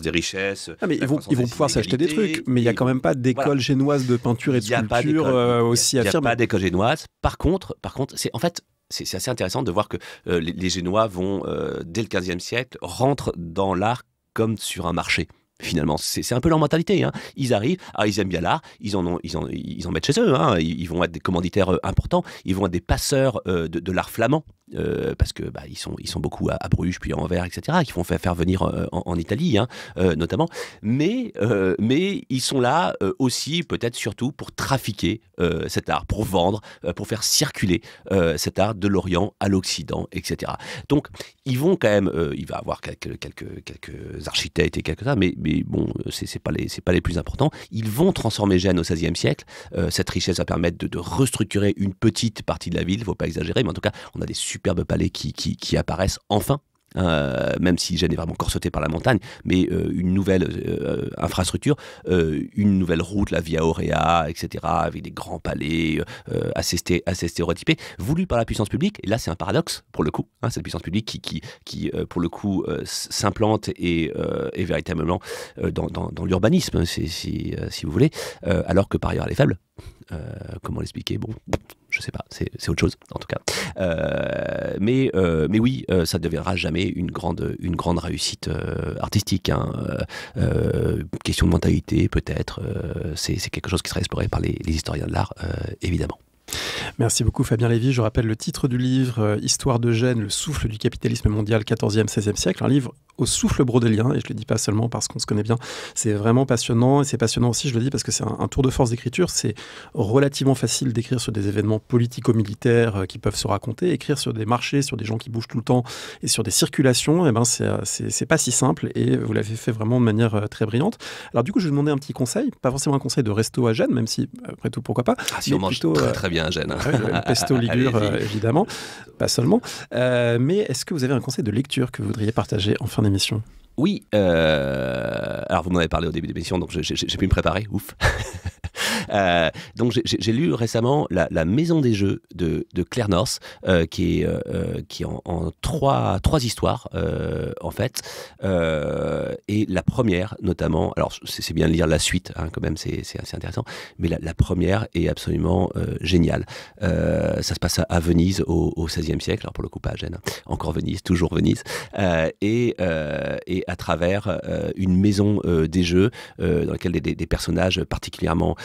des richesses. Mais ils vont pouvoir s'acheter des trucs, mais il n'y a quand même pas d'école génoise de peinture et de sculpture aussi affirmée. Il n'y a pas d'école génoise. Par contre, c'est assez intéressant de voir que les Génois vont, dès le XVe siècle, rentrent dans l'art comme sur un marché. Finalement, c'est un peu leur mentalité. Ils arrivent, ils aiment bien l'art, ils en mettent chez eux. Ils vont être des commanditaires importants, ils vont être des passeurs de l'art flamand. Parce que ils sont beaucoup à Bruges, puis à Anvers, etc., qui font faire venir en Italie, notamment. Mais ils sont là aussi, peut-être surtout, pour trafiquer cet art, pour vendre, pour faire circuler cet art de l'Orient à l'Occident, etc. Donc, ils vont quand même, il va y avoir quelques architectes et quelques ça, mais bon, c'est pas les plus importants. Ils vont transformer Gênes au XVIe siècle. Cette richesse va permettre de restructurer une petite partie de la ville. Il ne faut pas exagérer, mais en tout cas, on a des superbes palais qui apparaissent enfin. Même si Gênes est vraiment corseté par la montagne, mais une nouvelle infrastructure, une nouvelle route, la Via Aurea, etc., avec des grands palais assez stéréotypés, voulus par la puissance publique. Et là, c'est un paradoxe, pour le coup, cette puissance publique qui pour le coup, s'implante et véritablement dans l'urbanisme, si vous voulez, alors que par ailleurs, elle est faible. Comment l'expliquer? Bon, je sais pas, c'est autre chose en tout cas. Mais oui, ça ne deviendra jamais une grande réussite artistique. Question de mentalité peut-être. C'est quelque chose qui sera exploré par les historiens de l'art, évidemment. Merci beaucoup Fabien Lévy. Je rappelle le titre du livre, Histoire de Gênes, le souffle du capitalisme mondial 14e-16e siècle, un livre au souffle brodélien, et je ne le dis pas seulement parce qu'on se connaît bien, c'est vraiment passionnant, et c'est passionnant aussi, je le dis, parce que c'est un tour de force d'écriture, c'est relativement facile d'écrire sur des événements politico-militaires qui peuvent se raconter, écrire sur des marchés, sur des gens qui bougent tout le temps, et sur des circulations, c'est pas si simple, et vous l'avez fait vraiment de manière très brillante. Alors du coup, je vais vous demander un petit conseil, pas forcément un conseil de resto à Gênes, même si, après tout, pourquoi pas. Ah, si on mange plutôt, très bien à Gênes. Le pesto ligure, évidemment, pas seulement. Mais est-ce que vous avez un conseil de lecture que vous voudriez partager en fin d'émission ? Oui, alors vous m'en avez parlé au début de l'émission, donc j'ai pu me préparer, ouf. Donc j'ai lu récemment la Maison des Jeux de Claire North, qui est en trois histoires en fait, et la première notamment, alors c'est bien de lire la suite hein, quand même, c'est assez intéressant, mais la première est absolument géniale. Ça se passe à Venise au XVIe siècle, alors pour le coup pas à Gênes, encore Venise, toujours Venise, et à travers une maison des jeux dans laquelle des personnages particulièrement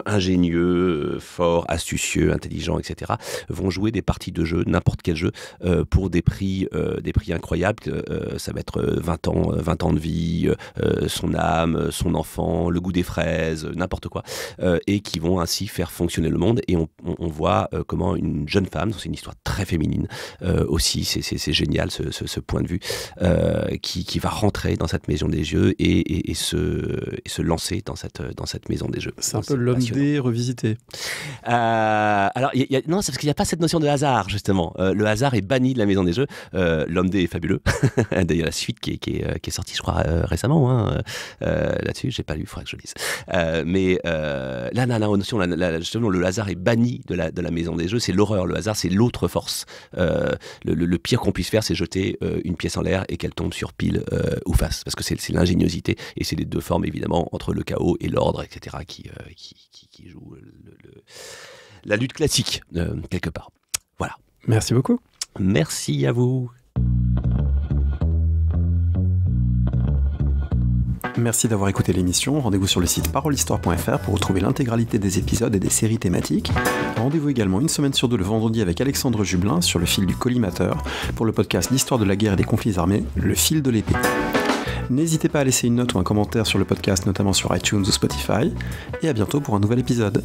ingénieux, forts, astucieux, intelligents, etc., vont jouer des parties de jeu, n'importe quel jeu, pour des prix incroyables. Ça va être 20 ans de vie, son âme, son enfant, le goût des fraises, n'importe quoi, et qui vont ainsi faire fonctionner le monde. Et on voit comment une jeune femme, c'est une histoire très féminine aussi, c'est génial ce point de vue, qui va rentrer dans cette maison des jeux et se lancer dans cette maison des jeux. C'est un peu l'homme D revisité. Alors, non, c'est parce qu'il n'y a pas cette notion de hasard, justement. Le hasard est banni de la maison des jeux. L'homme D est fabuleux. D'ailleurs, la suite qui est sortie, je crois, récemment. Hein, là-dessus, j'ai pas lu, il faudrait que je lise. Mais là, la notion, justement, le hasard est banni de la maison des jeux. C'est l'horreur. Le hasard, c'est l'autre force. Le pire qu'on puisse faire, c'est jeter une pièce en l'air et qu'elle tombe sur pile ou face. Parce que c'est l'ingéniosité et c'est les deux formes, évidemment, entre le chaos et l'ordre, etc., qui joue la lutte classique, quelque part. Voilà. Merci beaucoup. Merci à vous. Merci d'avoir écouté l'émission. Rendez-vous sur le site parolehistoire.fr pour retrouver l'intégralité des épisodes et des séries thématiques. Rendez-vous également une semaine sur deux le vendredi avec Alexandre Jublin sur le fil du collimateur pour le podcast L'histoire de la guerre et des conflits armés, le fil de l'épée. N'hésitez pas à laisser une note ou un commentaire sur le podcast, notamment sur iTunes ou Spotify. Et à bientôt pour un nouvel épisode.